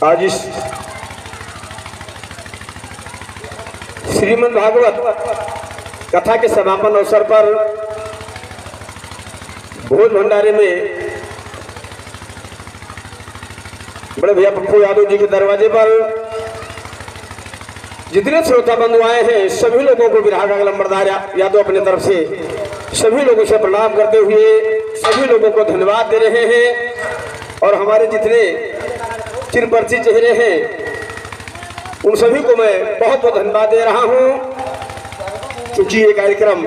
आज इस श्रीमद् भागवत कथा के समापन अवसर पर भोज भंडारे में बड़े भैया पप्पू यादव जी के दरवाजे पर जितने श्रोता बंधु आए हैं सभी लोगों को विराट लंबरदार यादव अपने तरफ से सभी लोगों से प्रणाम करते हुए सभी लोगों को धन्यवाद दे रहे हैं। और हमारे जितने चिरपरिचित चेहरे हैं उन सभी को मैं बहुत बहुत धन्यवाद दे रहा हूं, क्योंकि ये कार्यक्रम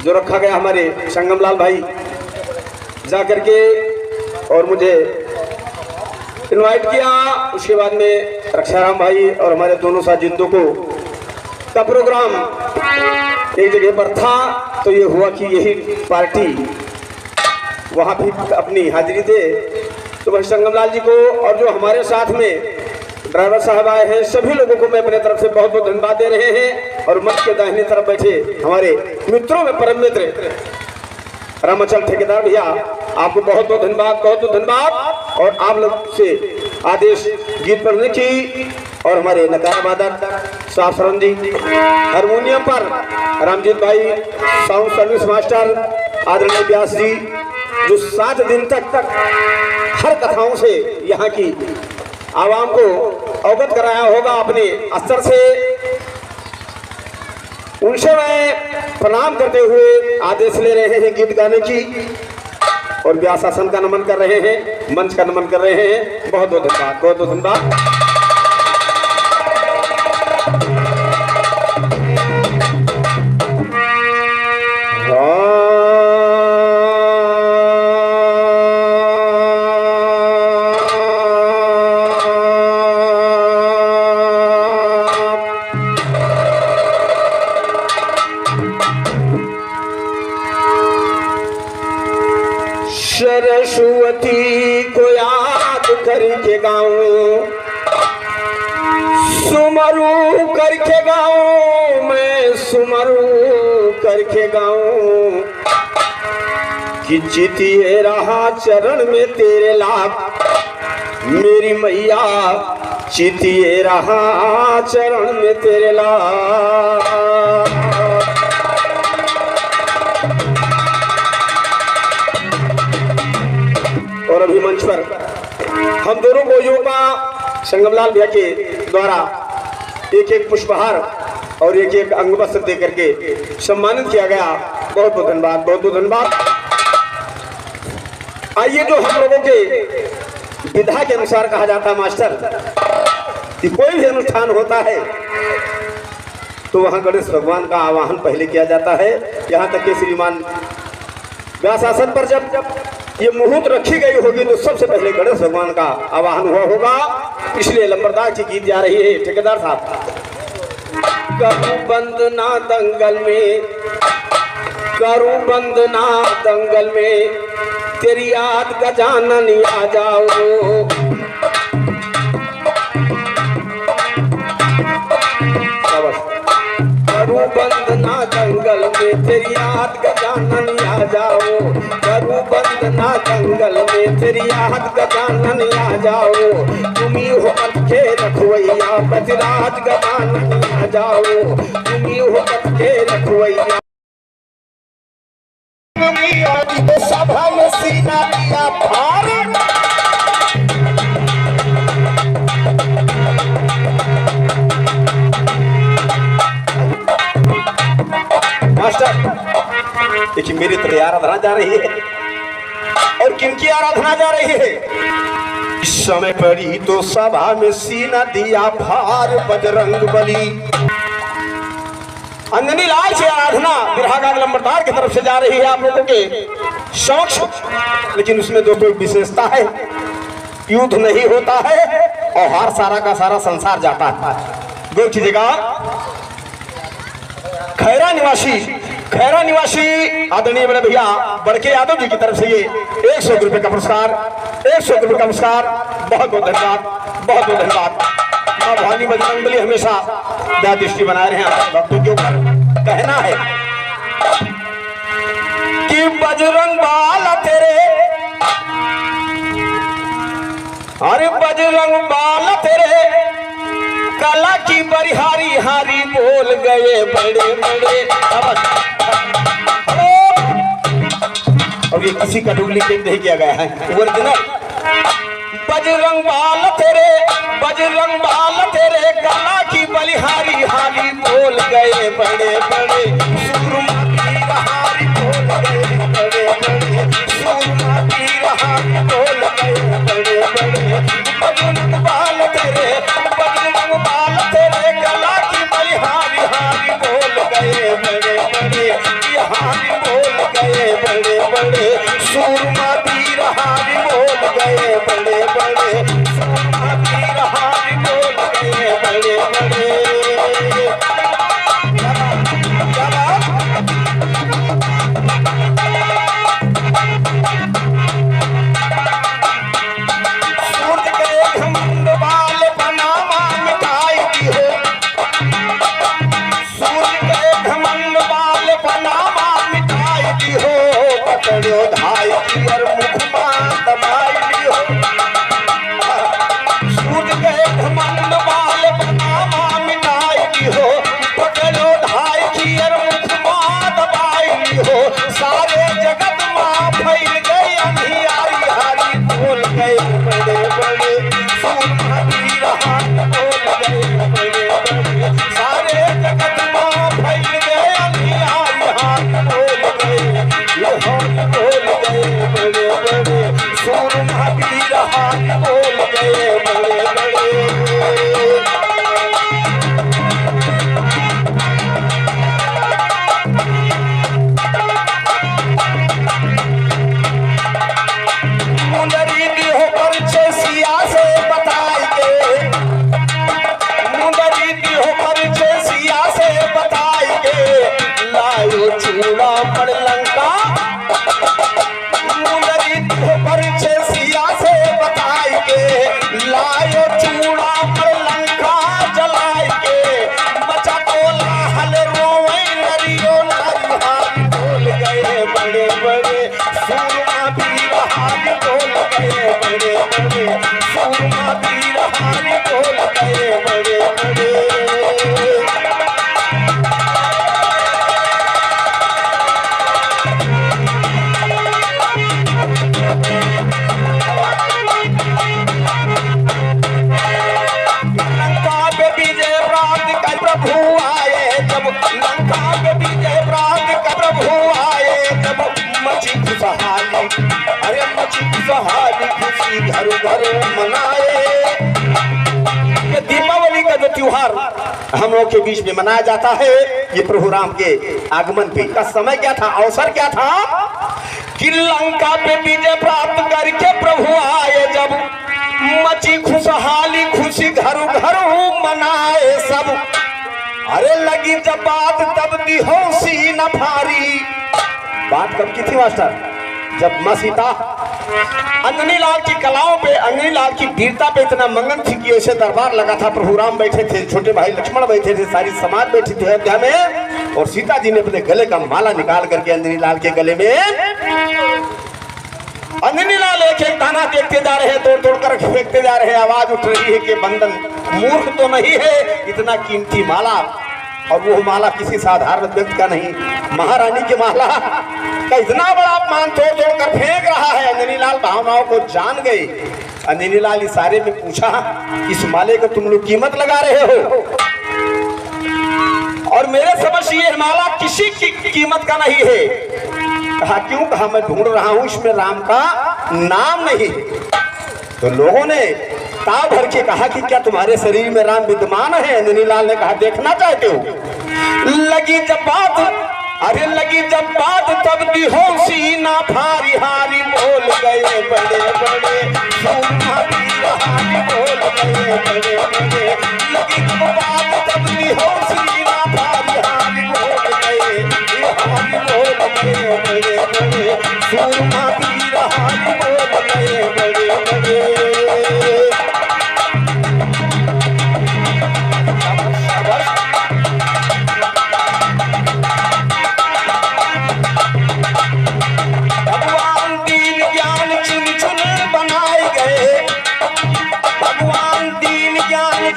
जो रखा गया हमारे संगमलाल भाई जाकर के और मुझे इनवाइट किया, उसके बाद में रक्षाराम भाई और हमारे दोनों साजिंदों को का प्रोग्राम एक जगह पर था, तो ये हुआ कि यही पार्टी वहाँ भी अपनी हाजिरी दे। तो वह संगमलाल जी को और जो हमारे साथ में ड्राइवर साहब आए हैं सभी लोगों को मैं अपने तरफ से बहुत बहुत धन्यवाद दे रहे हैं। और मंच के दाहिने तरफ बैठे हमारे मित्रों में परम मित्र रामाचल ठेकेदार भैया, आपको बहुत बहुत धन्यवाद, बहुत बहुत धन्यवाद। और आप लोग से आदेश गीत पढ़ने की और हमारे नकारा वादक साफ सरन जी, हारमोनियम पर रामजीत भाई, साउंड सर्विस मास्टर आदरणीय व्यास जी, जो 7 दिन तक हर कथाओं से यहाँ की आवाम को अवगत कराया होगा अपने स्तर से, उनसे मैं प्रणाम करते हुए आदेश ले रहे हैं गीत गाने की और व्यासासन का नमन कर रहे हैं, मंच का नमन कर रहे हैं। बहुत बहुत धन्यवाद, बहुत बहुत धन्यवाद। सरस्वती को याद करके गाऊं, सुमरू करके गाऊं, मैं सुमरू करके गाऊं कि जीतिए रहा चरण में तेरे लाभ, मेरी मैया जीतिए रहा चरण में तेरे लाभ। और अभी मंच पर हम दोनों को युवा संगमलाल भैया के द्वारा एक एक पुष्पहार और एक एक अंग वस्त्र दे करके सम्मानित किया गया। बहुत बहुत धन्यवाद, बहुत बहुत धन्यवाद। आइए, जो हम लोगों के विधा के अनुसार कहा जाता है मास्टर कि कोई भी अनुष्ठान होता है तो वहां गणेश भगवान का आवाहन पहले किया जाता है। यहाँ तक कि श्रीमान व्यासासन पर जब ये मुहूर्त रखी गई होगी तो सबसे पहले गणेश भगवान का आवाहन हुआ होगा, इसलिए लंबरदार की गीत जा रही है। ठेकेदार साहब, करूं बंद ना दंगल में, करूं बंद ना दंगल में, तेरी याद गजानन आ जाओ, करूं बंद ना दंगल में, तेरी याद गजानन आ जाओ, करूं बंद ना दंगल में, तेरी याद गजानन आ जाओ, तुम्ही हो अटके रखवैया, बजराज गजानन आ जाओ, तुम्ही हो अटके रखवैया। सभा में सीना दिया फाड़, देखिए मेरी तो आराधना जा रही है और किनकी आराधना जा रही है। इस समय पड़ी तो सभा में सीना दिया भार, बजरंग बली। अंजनी लाल से आराधना विराट लंबरदार की तरफ से जा रही है आप लोगों के समक्ष, लेकिन उसमें दो कोई विशेषता है, युद्ध नहीं होता है और हार सारा का सारा संसार जाता है। दो चीजेगा, खैरा निवासी आदरणीय बड़े भैया बड़के यादव जी की तरफ से ये 100 रुपए का पुरस्कार, 100 रुपए का पुरस्कार। बहुत बहुत धन्यवाद, बहुत बहुत धन्यवाद। मां भवानी बजरंगबली हमेशा दया दृष्टि बनाए रहे हैं भक्तों के ऊपर। कहना है कि बजरंग बाल तेरे अरे बजरंग बाल तेरे कला की बरिहारी हारी बोल गए बड़े बड़े। अब ये किसी का डुप्लीकेट नहीं किया गया है, ओरिजिनल। बजरंग बाल तेरे कला की बलिहारी हारी बोल गए बड़े बड़े। सूरमा पीर हारी बोल गए बड़े बड़े। सूरमा पीर हारी बोल गए बड़े बड़े। बजरंग बाल तेरे कला की बलिहारी हारी बोल गए बड़े बड़े। हारी बोल गए बड़े बड़े। सूरमा पीर हारी बोल गए बड़े बड़े। सूरमा पीर हारी बोल गए बड़े बड़े। सूरज गए घमंड वाले पनामा मिटाई दी हो। सूरज गए घमंड वाले पनामा मिटाई दी हो। पकड़ो धाई की और मुखमा दबाई दी हो। सूरज गए घमंड वाले पनामा मिटाई दी हो। पकड़ो धाई की और मुखमा दबाई दी हो। सारे जगत मां फैल गई अंधियारी हारी बोल गए बड़े बड़े। सूरमा पीर हारी बोल गए बड़े बड़े। सारे जगत मां फैल गए अंधियारी हारी बोल गए। ये हारी बोल गए बड़े बड़े। सूरमा पीर हारी बोल गए बड़े बड़े। मुंदरी दी हो परिचय सिया से बताएंगे। मुंदरी दी हो परिचय सिया से बताएंगे। लायो चूड़ा पर लंका। मुंदरी दी हो परिचय सिया से बताएंगे। लायो चूड़ा पर लंका जलाएंगे। बचा तोला हल रोवे नरियो नारी हारी बोल गए बड़े बड़े। सूरमा पीर हारी बोल गए बड़े बड़े। सूरमा पीर हारी बोल गए बड़े बड़े। लंका पे विजय प्राप्त कर प्रभु आए जब। लंका पे विजय प्राप्त कर प्रभु आए जब। मची खुशहाली, अरे मची खुशहाली खुशी घर घर मनाए। ये दीपावली का जो त्योहार हम लोग के बीच में मनाया जाता है, ये प्रभु राम के आगमन पे का समय क्या था, अवसर क्या था कि लंका पे विजय प्राप्त करके प्रभु आए जब। मची खुशहाली खुशी घर घर मनाए सब। अरे लगी जब बात तब दी होशी न भारी। बात कब की थी मास्टर? जब मां सीता अंजनी लाल की कलाओं पे, अंजनी लाल की वीरता पे इतना मंगन थी कि उसे दरबार लगा था। प्रभु राम बैठे थे, छोटे भाई लक्ष्मण बैठे थे, सारी समाज बैठी थी अयोध्या में। और सीता जी ने अपने गले का माला निकाल करके अंजनी लाल के गले में। अंजनी लाल एक एक दाना देखते जा रहे हैं, तोड़ तोड़ कर फेंकते जा रहे हैं। आवाज उठ रही है कि बंदन मूर्ख तो नहीं है, इतना कीमती माला। और वो माला किसी साधारण व्यक्ति का नहीं, महारानी की माला का इतना बड़ा अपमान तोड़ तोड़ कर फेंक रहा है। अंजनी लाल भावनाओं को जान गए। अंजनी लाल इशारे में पूछा, इस माले को तुम लोग कीमत लगा रहे हो? और मेरे समझ से ये माला किसी की कीमत का नहीं है। कहा क्यों? कहा मैं ढूंढ रहा हूं, इसमें राम का नाम नहीं। तो लोगों ने ताव भर के कहा कि क्या तुम्हारे शरीर में राम विद्यमान है? अंजनी लाल ने कहा देखना चाहते हो? लगी जब बात, अरे लगी जब बात तब दी होशी ना भारी हारी बोल गए बड़े बड़े। सूरमा पीर हारी बोल गए बड़े बड़े। लगी जब बात तब दी होशी ना भारी हारी बोल गए। हारी बोल गए बड़े बड़े। सूरमा पीर हारी बोल गए बड़े बड़े। भगवान दीन ज्ञान चुन चुन बनाए गए।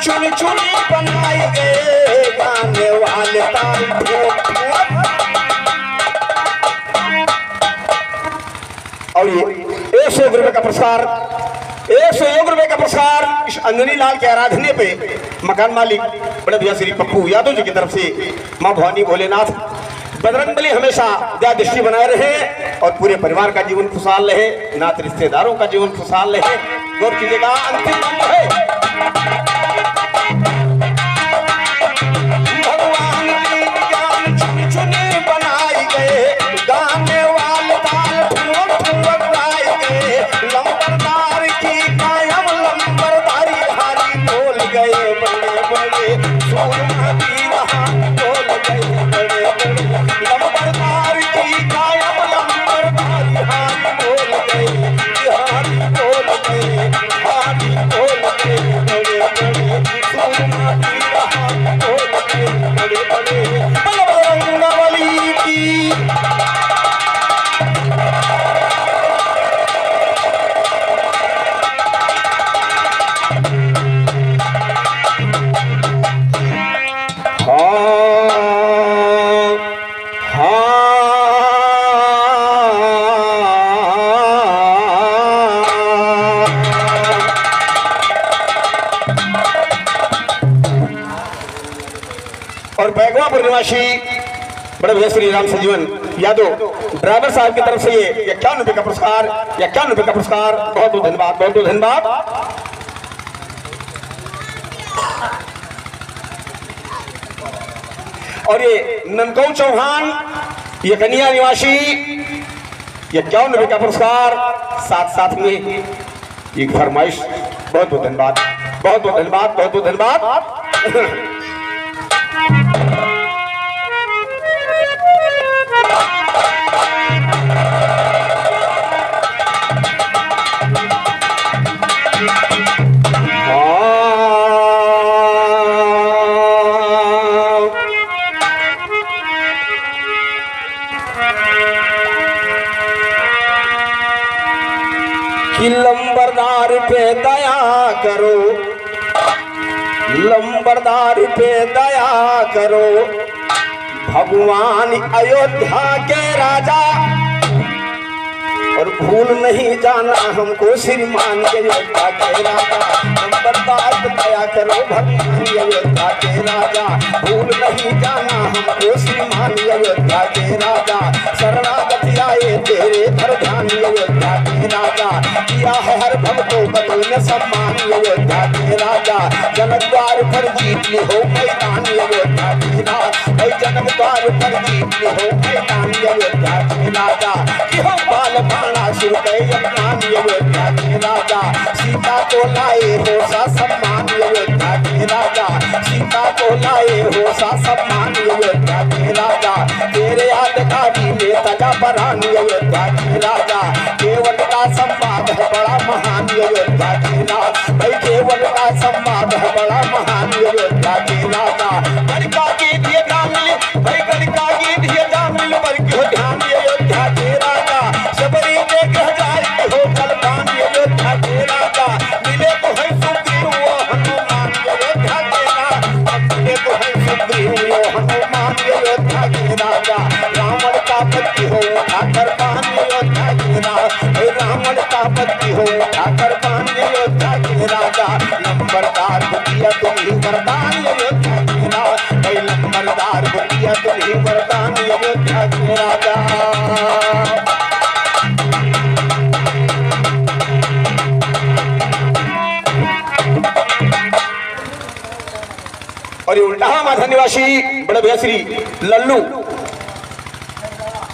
चुन चुनी बनाए गए गाने वाले ताल ठोक ठोक। और ये 101 रुपए का पुरस्कार, 101 रुपए का पुरस्कार इस अंजनी लाल के आराधने पे मकान मालिक बड़े भैया श्री पप्पू यादव जी की तरफ से मां भवानी भोलेनाथ बजरंगबली हमेशा दया दृष्टि बनाए रहे और पूरे परिवार का जीवन खुशहाल रहे, नात रिश्तेदारों का जीवन खुशहाल रहे। गौर कीजिएगा, अंतिम अंग है भगवान की ज्ञान चुन चुनी बनाई गए गाने वाले ताल ठुमक ठुमक गाए गए। लंबरदार की कायम लंबरदारी हारी बोल गए बड़े बड़े सूरमा की वहां बोल गए बड़े बड़े। लंबरदार की कायम लंबरदारी हारी बोल गए, हारी बोल गए, हारी बोल गए बड़े बड़े सूरमा की वहां बोल गए बड़े बड़े। बजरंगबली की और बैगवापुर निवासी बड़े भैया श्री राम संजीवन यादव ड्राइवर साहब की तरफ से ये 51 रुपए का पुरस्कार, 51 रुपए का पुरस्कार। बहुत बहुत धन्यवाद, बहुत बहुत धन्यवाद। और ये ननकौ चौहान ये कन्या निवासी 51 रुपए का पुरस्कार, साथ साथ में एक फरमाइश। बहुत बहुत धन्यवाद, बहुत बहुत धन्यवाद, बहुत बहुत धन्यवाद। कि लंबरदार पे दया करो, लंबरदार पे दया करो भगवान अयोध्या के राजा। और भूल नहीं जाना हमको श्रीमान अयोध्या के राजा। लंबरदार पे दया करो भगवान अयोध्या के राजा। भूल नहीं जाना हमको श्रीमान अयोध्या के राजा। शरणागति आए तेरे घर ध्यान अयोध्या के राजा। किया है हर भक्तों का तूने सम्मान अयोध्या के राजा। जनक द्वार पर जीत ली हो मैदान अयोध्या के राजा। भाई जनक द्वार पर जीत ली हो मैदान अयोध्या के राजा। कि हो बाल बाणा सुर गए अपमान अयोध्या के राजा। सीता को लाए हो सा सम्मान अयोध्या के राजा। सीता को लाए हो सा सम्मान अयोध्या के राजा। तेरे यादगारी में तजा बरान अयोध्या के राजा। केवल का संवाद है बड़ा महान अयोध्या के राजा। भाई केवल का संवाद है बड़ा महान अयोध्या के राजा। गणिका की दिए दामिल, भाई गणिका की दिए दामिल पर क्यों ध्यान अयोध्या के राजा। सबरी के कह जाए हो कलपान अयोध्या के राजा। मिले तो है सुग्रीव वो हनुमान अयोध्या के राजा। मिले तो है सुग्रीव वो हनुमान अयोध्या के राजा। रावण का पति हो ठाकर पान अयोध्या के राजा। रावण का पति हो ठाकर पान अयोध्या के राजा। नंबरदार को दिया तुम ही वरदान अयोध्या के राजा। भाई नंबरदार को दिया तुम ही वरदान अयोध्या के राजा। और ये उल्टाहा माथा निवासी बड़े भैया श्री लल्लू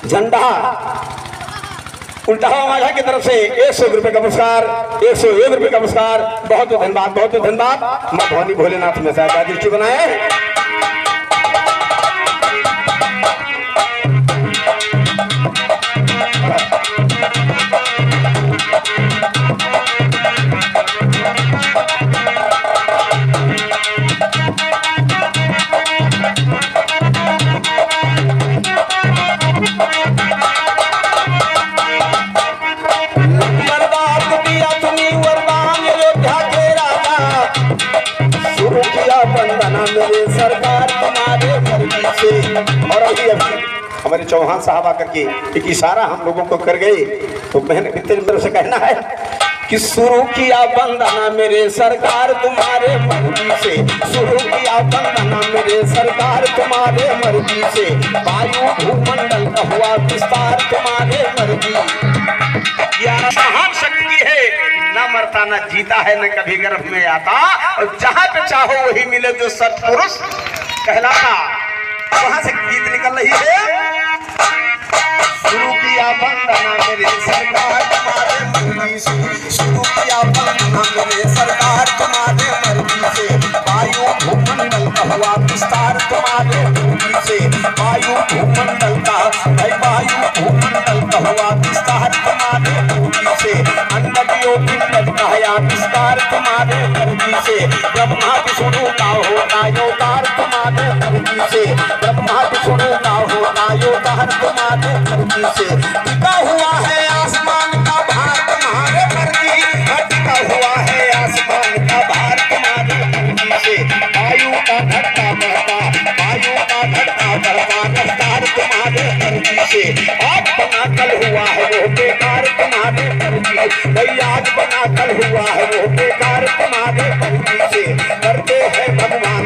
झंडा उल्टाहा माथा की तरफ से 101 रुपए का पुरस्कार, 101 रुपए का पुरस्कार। बहुत बहुत धन्यवाद, बहुत बहुत धन्यवाद। मां भवानी भोलेनाथ में सादा दृष्टि बनाए। शुरू मेरे सरकार तुम्हारे मर्जी से। और अभी हमारे चौहान साहब आकर के एक इशारा हम लोगों को कर गए, तो मैंने तेरी तरफ से कहना है कि शुरू किया बंदना मेरे सरकार तुम्हारे मर्जी से, शुरू किया बंदना मेरे सरकार तुम्हारे मर्जी से, वायु भूमंडल का हुआ विस्तार तुम्हारे मर्जी। यह महान शक्ति है, न मरता न जीता है, न कभी गर्भ में आता, और जहां पे चाहो वही मिले जो सत्पुरुष कहलाता। वहां से गीत निकल रही है, शुरू किया बंदना मेरे सरकार तुम्हारे मर्जी से, शुरू किया बंदना मेरे सरकार तुम्हारे मर्जी से, वायु भूमंडल का हुआ विस्तार तुम्हारे मर्जी से, वायु भूमंडल का वायु भूमंडल का हुआ विस्तार तुम्हारे मर्जी से, अंडवियों पिंड का हुआ विस्तार तुम्हारे मर्जी से, ब्रह्मा विष्णु का होता अवतार तुम्हारे मर्जी से, ब्रह्मा विष्णु का होता अवतार तुम्हारे मर्जी से, टिका हुआ है आसमान का भार तुम्हारे मर्जी, टिका हुआ है आसमान का भार तुम्हारे मर्जी से, वायु का धक्का बढ़ता, वायु का धक्का बढ़ता रफ्तार तुम्हारे मर्जी से, आज बना कल हुआ है वो बेकार तुम्हारे मर्जी, भाई आज बना कल हुआ है वो बेकार तुम्हारे मर्जी से, करते हैं भगवान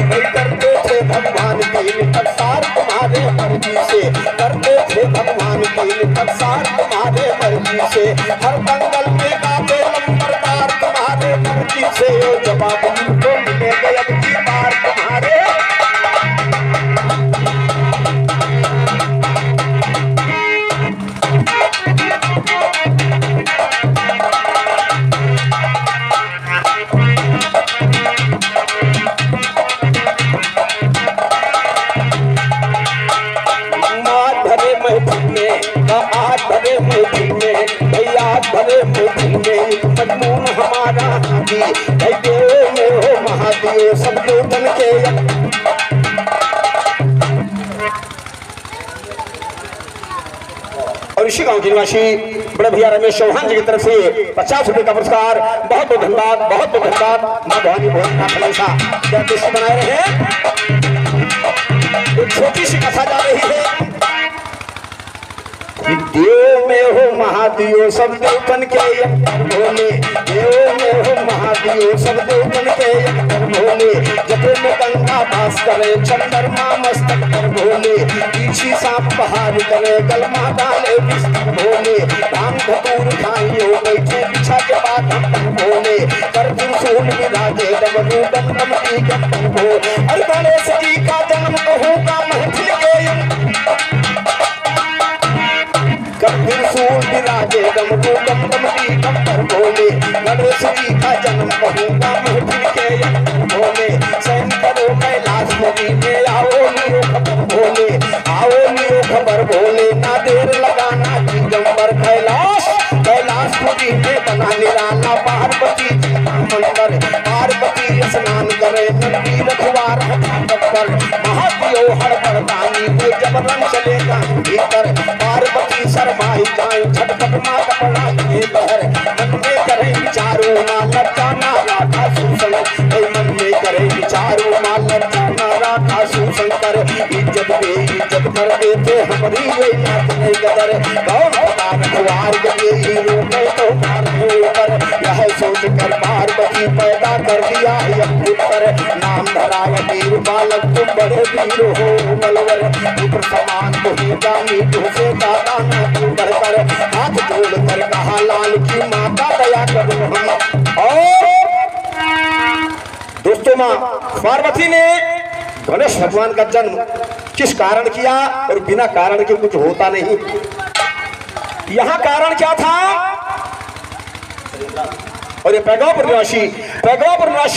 भाई करते थे भगवान तीन अवतार तुम्हारे मर्जी से, करते थे भगवान तीन अवतार तुम्हारे मर्जी से, हर दंगल में गाते लंबरदार तुम्हारे मर्जी से, जवाब उनको मिलेगा अब की बार तुम्हारे। आज भरे महफिल में भैया भरे महफिल में मजमून हमारा हाथी भाई देव में हो महादेव सब लोगन के। और इसी गांव के निवासी बड़े भैया रमेश चौहान जी की तरफ से 50 रुपए का पुरस्कार। बहुत बहुत धन्यवाद, बहुत बहुत धन्यवाद। माँ भवानी भोजनाथ हमेशा जयंती बनाए रहे। एक छोटी सी कथा जा रही है, देव में हो महादेव सब देवतन के भोले, देव में हो महादेव सब देवतन के भोले, जटे में गंगा वास करे चंद्रमा मस्तक पर भोले, पीछी सांप पहाड़ करे गलमा डाले बिस्तर भोले, राम धतूर खाइयो बैठे बिछा के बाद हम भोले, कर त्रिशूल विराजे डमरू डम डम की गप्पन भोले। अरे गणेश जी का जन्म कहूँगा महफिल के त्रिशूल विराजे डमरू डम डम की गप्पर भोले, गणेश जी का जन्म कहूँगा महफिल के भोले, सैन करो कैलाशपुरी में आओ लियो खबर भोले, आओ लियो खबर भोले, ना देर लगाना दिगंबर कैलाश, कैलाशपुरी में बना निराला पार्वती जी का मंदिर, पार्वती स्नान करे नंदी रखवार पर महादेव हड़बड़ दानी को जब रंग चलेगा भीतर, पार्वती शर्माई जाए झटपट माँ कपड़ा के बहर, मन में करे विचारो ना लज्जाना राधा सुशंकर, मन में करे विचारो ना लज्जाना राधा सुशंकर, इज्जत बेइज्जत कर देते हमारी ये नाचने गदर, कौन होता रखवार गए हीरो में तो मार ऊपर, यह सोच कर पार्वती पैदा कर दिया है पुत्र, नाम धराया वीर बालक तुम बड़े वीर हो बलवर, पुत्र समान तुम जानी तुझसे दादा ना तू बढ़कर, हाथ जोड़ कर कहा लाल की माता दया करो हम। और दोस्तों माँ पार्वती ने गणेश भगवान का जन्म किस कारण किया, और बिना कारण के कुछ होता नहीं। यहाँ कारण क्या था, और ये पैगापुर निवासी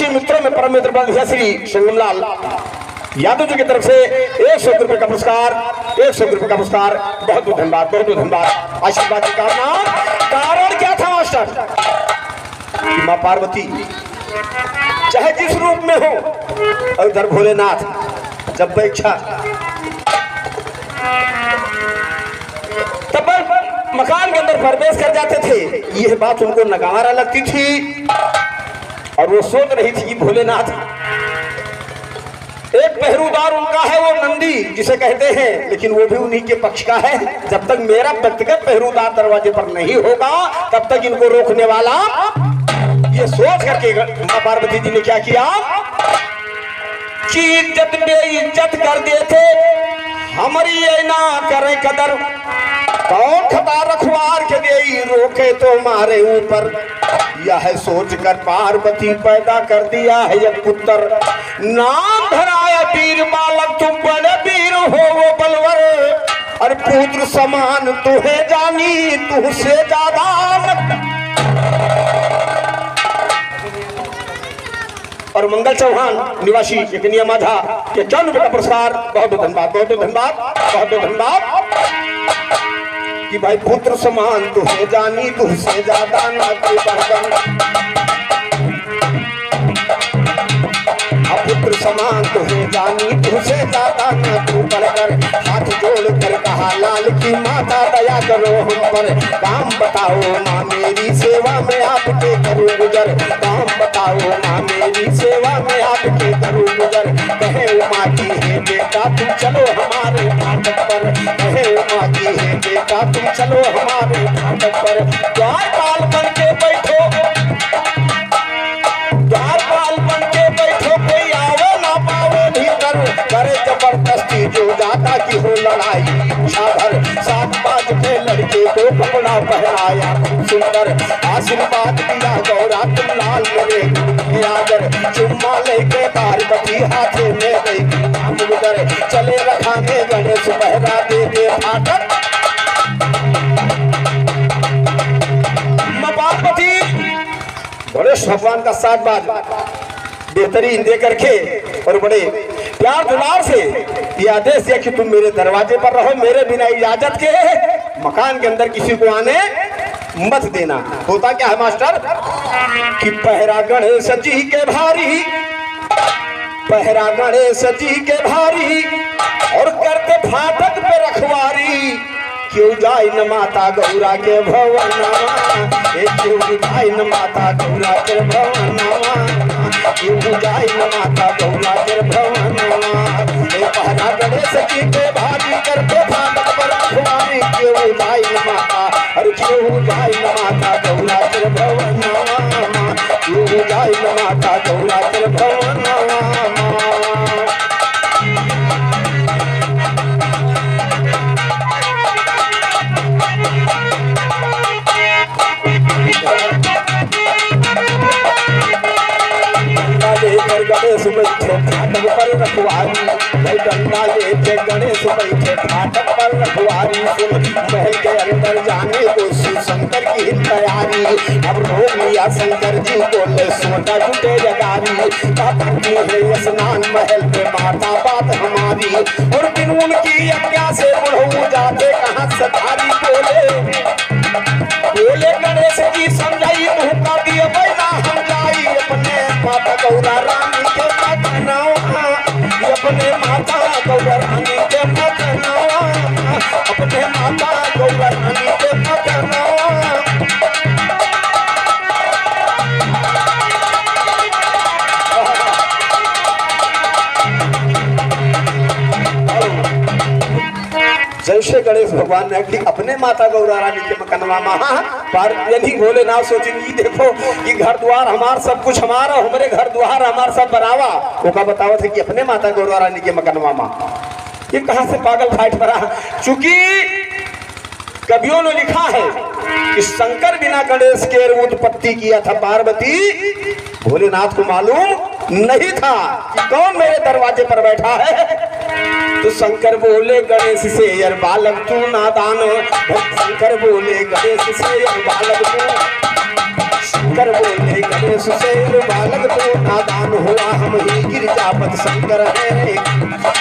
मित्रों में परम मित्र बंधु श्री संगमलाल यादव जी की तरफ से 100 रुपए का पुरस्कार, 100 रुपए का पुरस्कार। बहुत बहुत धन्यवाद, बहुत बहुत धन्यवाद। आशीर्वाद की कामना। कारण क्या था मास्टर, माँ पार्वती चाहे जिस रूप में हो, और इधर भोलेनाथ जब परीक्षा तब मकान के अंदर प्रवेश कर जाते थे, यह बात उनको नकारा लगती थी, और वो सोच रही थी कि भोलेनाथ एक पहरुदार उनका है वो नंदी जिसे कहते हैं, लेकिन वो भी उन्हीं के पक्ष का है। जब तक मेरा व्यक्तिगत पहरुदार दरवाजे पर नहीं होगा तब तक इनको रोकने वाला, ये सोच करके मां पार्वती जी ने क्या किया कि इज्जत बेइज्जत कर देते, हमारी ना करे कदर, कौन खता रखवार के दे रोके तो मारे ऊपर। यह सोच कर पार्वती पैदा कर दिया है एक पुत्र, नाम धराया वीर बालक, तुम बड़े वीर हो वो बलवर, और पुत्र समान तुहे जानी तुझसे ज्यादा। और मंगल चौहान निवासी एकनिया माधा के 54 रुपये का पुरस्कार, बहुत बहुत धन्यवाद, बहुत बहुत धन्यवाद, बहुत बहुत धन्यवाद। कि भाई पुत्र समान तुझे जानी तुझसे ज्यादा न कोई बढ़कर, पुत्र समान तुझे जानी तुझसे ज्यादा न तू बढ़कर। हाथ जोड़ कर कहा लाल की माता दया करो हम पर, काम बताओ माँ मेरी सेवा में आपके करूँ गुजर, काम बताओ माँ मेरी सेवा में आपके करूँ गुजर। कहे उमा की है बेटा तुम चलो हमारे फाटक पर, कहे उमा की है बेटा तुम चलो हमारे फाटक पर। द्वारपाल बन के बैठो, द्वारपाल बन के बैठो, कोई आवे ना पावे भीतर, करे जबरदस्ती जो जाता की हो लड़ाई छाभर। 7 बाज के लड़के को कपड़ा पहनाया खूब सुंदर, आशीर्वाद दिया गौरा तुम लाल मेरे आगर। चुम्मा लेके पार्वती हाथे में गई उधर, चले रखाने गणेश पहरा दे दे फाटक। पार्वती गणेश भगवान का 7 बाज बेहतरीन दे करके और बड़े प्यार दुलार से ये आदेश दिया कि तुम मेरे दरवाजे पर रहो, मेरे बिना इजाजत के मकान के अंदर किसी को आने मत देना। होता क्या है मास्टर कि पहरा गणेश जी के भारी, पहरा गणेश जी के भारी, और करते फाटक पे रखवारी। क्यों जाए न माता गौरा के भवनवा, क्यों जाए न माता गौरा के भवनवा, क्यों जाए न माता गौरा के भवनवा। पहरा गणेश जी के भारी करते फाटक पर रखवारी। क्यों जाए न माता, अरे क्यों जाए न माता गौरा के भवनवा, क्यों जाए न माता गौरा के भवनवा। गणेश बैठे फाटक पर रखवारी, डंडा लेके गणेश बैठे फाटक पर रखवारी। सुन महल के अंदर जाने को शिव शंकर की तैयारी, अब रोक लिया शंकर जी बोले सोचा जुटे जगारी। करती है स्नान महल पे माता बात हमारी, और बिन उनकी आज्ञा से बढ़ू जाते कहाँ सतारी। बोले गणेश जी समझाई मुँह का दिए बैना हम जाई, अपने माता गौरा रानी के मकनवा, अपने माता गौरा रानी के मकनवा, अपने माता गौरा रानी के मकनवा। जैसे गणेश भगवान ने कि अपने माता गौरा रानी के मकनवा महा पर यदि भोलेनाथ सोचेंगे देखो कि घर द्वार हमार सब कुछ हमारा, हमारे घर द्वार हमार सब बनावा, वो का बतावा थे कि अपने माता गौरा रानी के मकनवा माँ। ये कहाँ से पागल फाइट पड़ा। चूंकि कवियों ने लिखा है कि शंकर बिना गणेश के उत्पत्ति किया था पार्वती, भोलेनाथ को मालूम नहीं था कि कौन मेरे दरवाजे पर बैठा है। तो शंकर बोले गणेश से यार बालक तू नादान, शंकर बोले गणेश से यार बालक तू, शंकर बोले गणेश से यार बालक तू नादान हुआ। हम ही गिरजापत शंकर है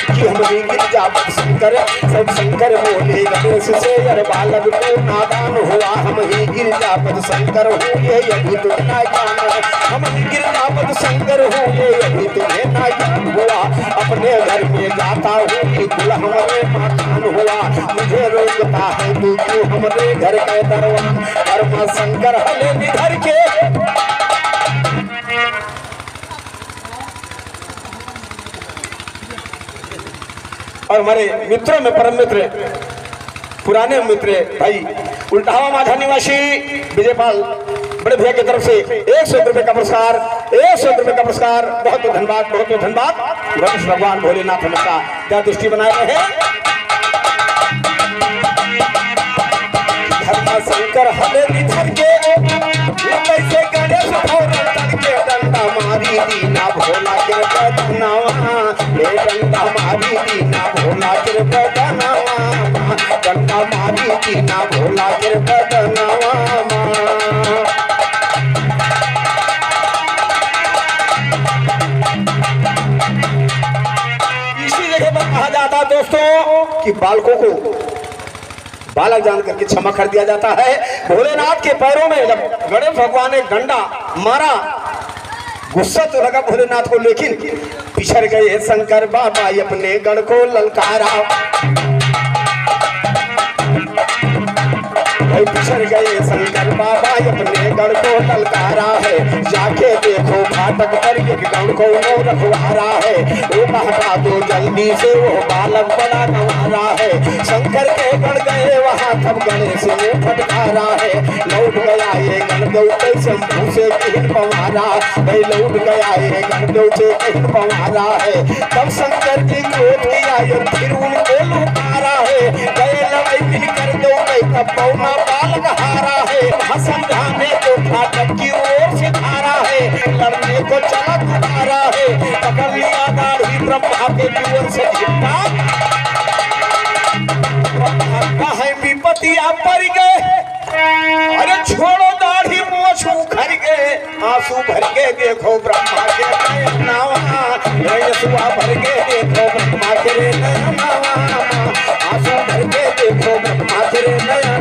कि हम ही गिरजापत शंकर, सब शंकर बोले गणेश से यार बालक तू नादान हुआ। हम ही गिरजापत शंकर हो ये अभी तुम्हें ना जान, हम ही गिरजापत शंकर हो ये अभी तुम्हें ना जान हुआ। अपने घर में जाता हूँ कुल हमारे मकान हुआ, मुझे रोकता है तू क्यों हमारे घर के दरवान। कर्म शंकर हले निधर के और हमारे मित्रों में परम मित्र, पुराने मित्र भाई उल्टावा माझा निवासी विजयपाल बड़े भैया की तरफ से 100 रुपए का पुरस्कार, 100 रुपए का पुरस्कार। बहुत बहुत धन्यवाद, बहुत बहुत धन्यवाद। गणेश भगवान भोलेनाथ हमेशा क्या दृष्टि बनाए रहे। शंकर हले निधर के कैसे गणेश भोलेनाथ के डंडा मारी दीना भोला के बदनावा, ए डंडा मारी दीना भोला के बदनावा, डंडा मारी दीना भोला के बदनावा। इसी जगह पर कहा जाता दोस्तों कि बालकों को बालक जान करके क्षमा कर दिया जाता है। भोलेनाथ के पैरों में जब गणेश भगवान ने डंडा मारा, गुस्सा तो लगा भोलेनाथ को, लेकिन पिछड़ गए शंकर बाबा अपने गण को ललकारा। पिछड़ गए शंकर बाबा अपने गण को ललकारा है। जाके देखो फाटक पर एक गण को रखवारा है। वो बहता दो जल्दी से वो बालक बड़ा गंवारा है। शंकर के गण गए वहाँ तब गणेश ने फटकारा है। लौट गया ये गण दौड़े शंभू से कहीं पवारा है। लौट गया ये गण दौड़े कहीं पवारा है। तब शंकर जी क्रोध किया फिर उनको लुकारा है। गए लड़ाई भी कर दो तब पौना बालक हारा है। समझाने को फाटक की ओर से धारा है। लड़ने को चला खटारा है। पकड़ लिया दाढ़ी ब्रह्मा के जुअर से झिपका है विपत्ति आप पर गए। अरे छोड़ो दाढ़ी मोछ उखड़ गए। आंसू भर के देखो ब्रह्मा के नावा, यशुआ भर के देखो ब्रह्मा के नावा, आंसू भर के देखो ब्रह्मा के नावा।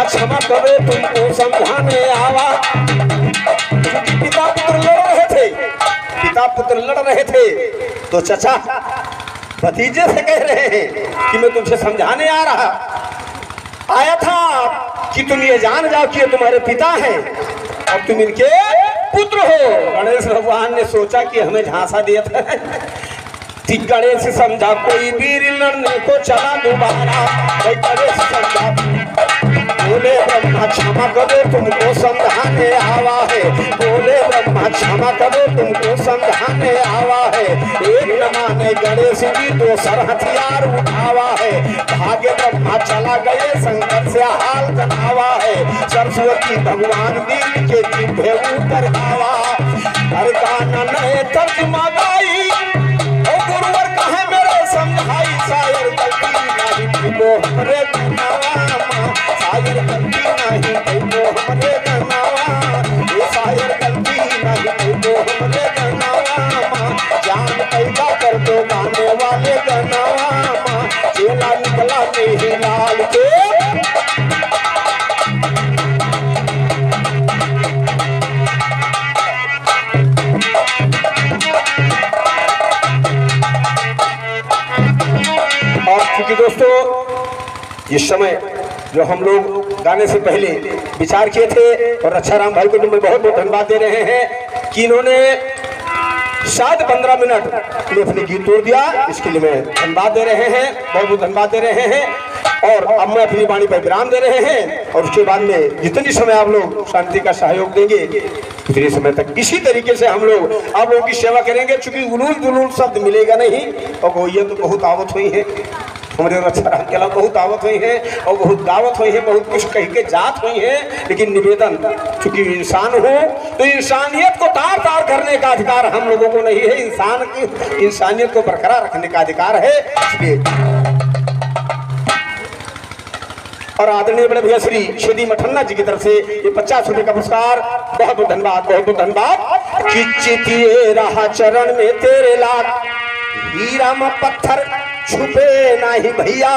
क्षमा करो तुमको समझाने आवा। पिता पुत्र लड़ रहे थे, पिता पुत्र लड़ रहे थे तो चचा भतीजे से कह रहे हैं कि मैं तुमसे समझाने आ रहा आया था कि तुम ये जान जाओ कि ये तुम्हारे पिता हैं और तुम इनके पुत्र हो। गणेश भगवान ने सोचा कि हमें झांसा दिया था। गणेश समझा कोई वीर लड़ने को चला दोबारा। गणेश समझा बोले ब्रह्मा क्षमा करो तुमको समझाने आवा है। बोले ब्रह्मा क्षमा करो तुमको समझाने आवा है। एक न माने गणेश जी दोसर हथियार उठावा है। भाग्य ब्रह्मा चला गए शंकर से हाल जनावा है। सरस्वती भगवान दिल के जिभे उतर आवा। हर गाना नए तर्जुमा गाई और गुरुवर कहे मेरे समझाई। शायर गलती नहीं वो हमरे गनावा, शायर गलती नहीं वो हमरे गनावा, ये शायर गलती नहीं वो हमरे गनावा। जान पैदा कर दो गाने वाले गनावा, चेला निकला नहीं लाल के। और क्योंकि दोस्तों इस समय जो हम लोग गाने से पहले विचार किए थे और रक्षाराम भाई को मैं बहुत बहुत धन्यवाद दे रहे हैं कि इन्होंने शायद 15 मिनट में अपने गीत तोड़ दिया। इसके लिए मैं धन्यवाद दे रहे हैं, बहुत बहुत धन्यवाद दे रहे हैं। और अब मैं अपनी वाणी पर विराम दे रहे हैं और उसके बाद में जितनी समय आप लोग शांति का सहयोग देंगे उतने समय तक इसी तरीके से हम लोग आप लोगों की सेवा करेंगे। चूंकि उलूल दुलूल शब्द मिलेगा नहीं और वो ये तो बहुत आवत हुई है हमारे रक्षाराम के अलावा, बहुत आवत हुई है और बहुत दावत हुई है, बहुत कुछ कह के जात हुई है। लेकिन निवेदन चूंकि इंसान हो तो इंसानियत को तार तार करने का अधिकार हम लोगों को नहीं है। इंसान की इंसानियत को बरकरार रखने का अधिकार है। इसलिए और आदरणीय बड़े भैया श्री मठन्ना जी की तरफ से ये 50 रुपए का पुरस्कार, बहुत बहुत धन्यवाद, बहुत बहुत धन्यवाद। चिचितिए रहा चरण में तेरे लाख, हीरा में पत्थर छुपे नहीं भैया,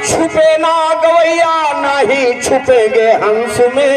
छुपे ना गवैया नहीं छुपेंगे हंस में।